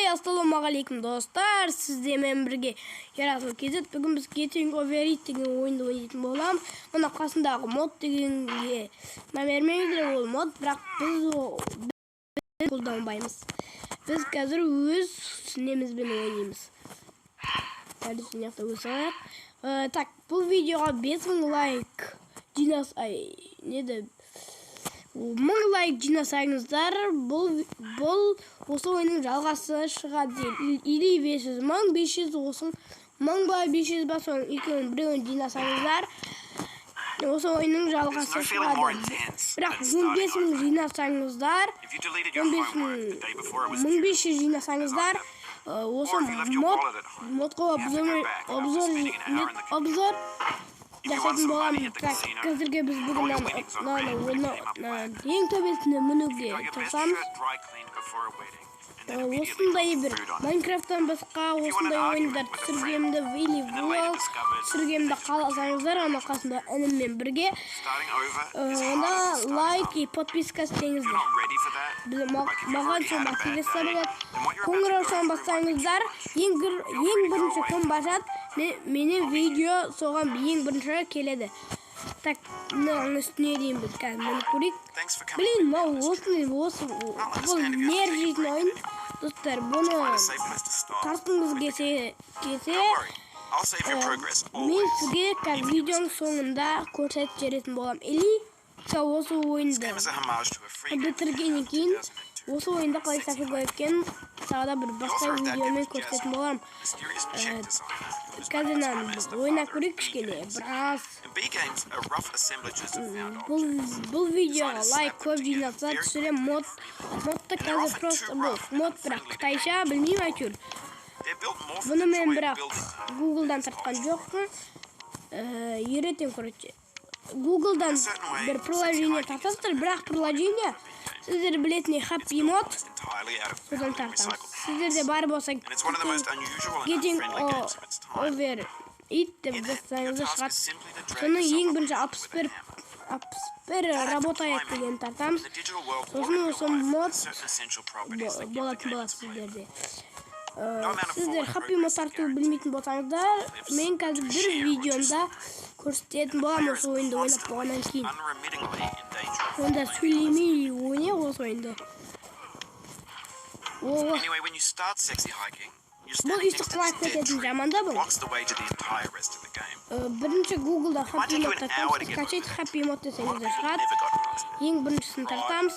Ассалаумағалейкум достар, сіздермен бірге Яратыл кезет. Бүгін біз Getting Over It деген ойынды ойнайтын боламыз. Мұна қасындағы мод дегенге мәмермеңіздер, ол мод, бірақ біз қолданбаймыз. Біз қазір өз немізбен ойнаймыз. Так, бұл видеоға 5000 лайк мың лайк жинасаңыздар, бұл осы ойынның жалғасы шығады. Или 500 мың, 500 болсын, 1000 ба, 500 ба, соның екеуін біреуін жинасаңыздар, осы ойынның жалғасы шығады. Бірақ 15 мың жинасаңыздар, 1500 жинасаңыздар, осы модқа обзор жасайтын боламыз. Қазірге біз бүгін ең төбесіне мінуге тырысамыз. Осындай бір Майнкрафттан басқа осындай ойындар түсіргенімді или влог түсіргенімді қаласаңыздар, ана қасында ініммен бірге онда лайк и подписка істеңіздер. Маған сол басылса болады. Қоңырау бассаңыздар, ең бірінші кім басады, менің видео соған ең бірінші келеді. Так, мынаның үстіне дейін біз қазір мұны көрейік. Блин, бұл нержейтін ойын. Достар, бұны тартқыңыз келсе, мен сізге қазір видеоның соңында көрсетіп жіберетін болам. Или осы ойынды бітіргеннен кейін осы ойында қалай сатып өткен сағада бір басқа видеомен көрсететін болам. Қазір ойына көрейік кішкене біраз. Бұл видеоға лайк көп жиналса түсірем. Модты қазір просто бұл мод, бірақ қытайша білмеймін әйтеуір. Бұны мен бірақ Google'дан тартқан жоқпын. Үйретем, короче. Google'дан бір приложение тартасыздар, бірақ приложение сіздер білетін Happy Mod содан тартамыз. Сіздерде бар болса Getting Over It деп жазсаңыздар шығады. Соның ең бірінші 61 работает деген тартамыз. Сосын осы мод болатын болады сіздерде. Сіздер Happy Mod тарту білмейтін болсаңыздар, мен қазір бір видеомда көрсететін болам осы ойынды ойнап болғаннан кейін. Онда сөйлемей ойне осы ойынды. Бұл үйсі қылайып кететін жаманда бұл. Бірінші Google'да Happy Mod тартамыз, скачать Happy Mod десеңіздер шығады. Ең біріншісін тартамыз.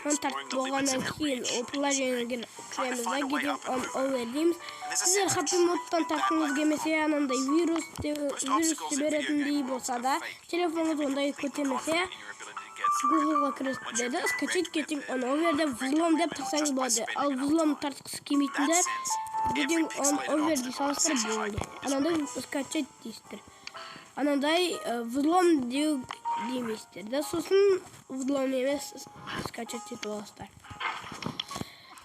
Оны тартып болғаннан кейін ол приложениеге кіреміз да, Getting Over дейміз. Сіздер Happy Modтан тартқыңыз келмесе, анандай вирус жіберетіндей болса да, телефоныңыз ондай көтермесе, Google'ға кіресіз деді, скачать Getting Over деп взлом деп тақсаңыз болады. Ал взлом тартқысы келмейтіндер Getting Over дей салыстыр болды. Анандай скачать дейсіздер. Анандай взлом демейсіздер. Да сосын взлом емес скачать етіп оласыздар.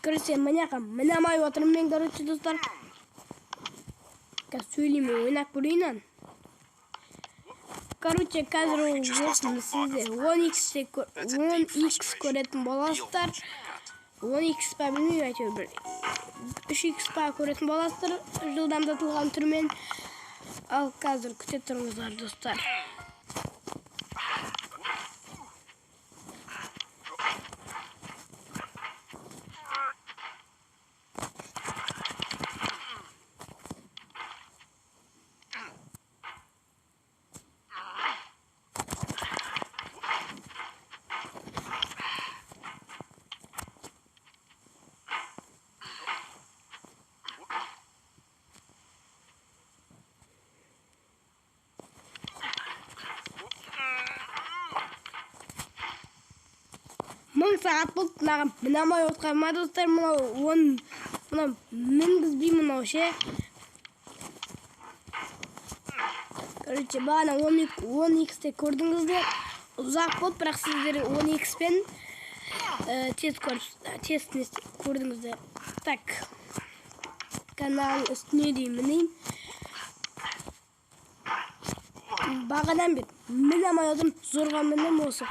Көрсе, мінамай отырым мен, короче, достар. Қазір сөйлемей ойнап көрейін. Короче, қазір осыны сіздер 10x көретін боласыздар. 10x па білмеймін, әйтеуір бір 3x па көретін боласыздар жылдамдатылған түрмен. Ал қазір күте тұрыңыздар, достар. Мың сағат болды, мінамай отқанма, достар, мұна мінгізбей мұнау ше. Короче, бағана 10x-те көрдіңіздер, ұзақ болды, бірақ сіздер 10x-пен тест көрдіңіздер. Так, каналын үстіне дейін мінейін. Бағадан бет, мінамай отырым, зорға мінім осы.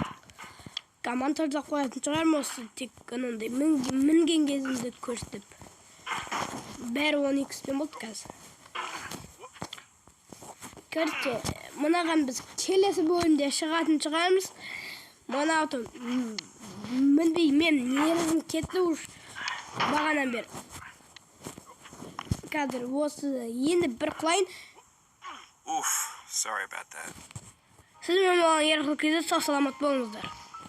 Комментарда қоятын шығармын осы тек анандай мінген кезімді көрсетіп. бәрі 12-пен болды қазір. Короче, мынаған біз келесі бөлімде шығатын шығармыз. Мына отын міндей мен нервім кетті уж бағанан бері. Қазір осы енді бір құлайын. Oof, sorry about that. Сіз мен оған ерқыл кезде сау саламат болыңыздар.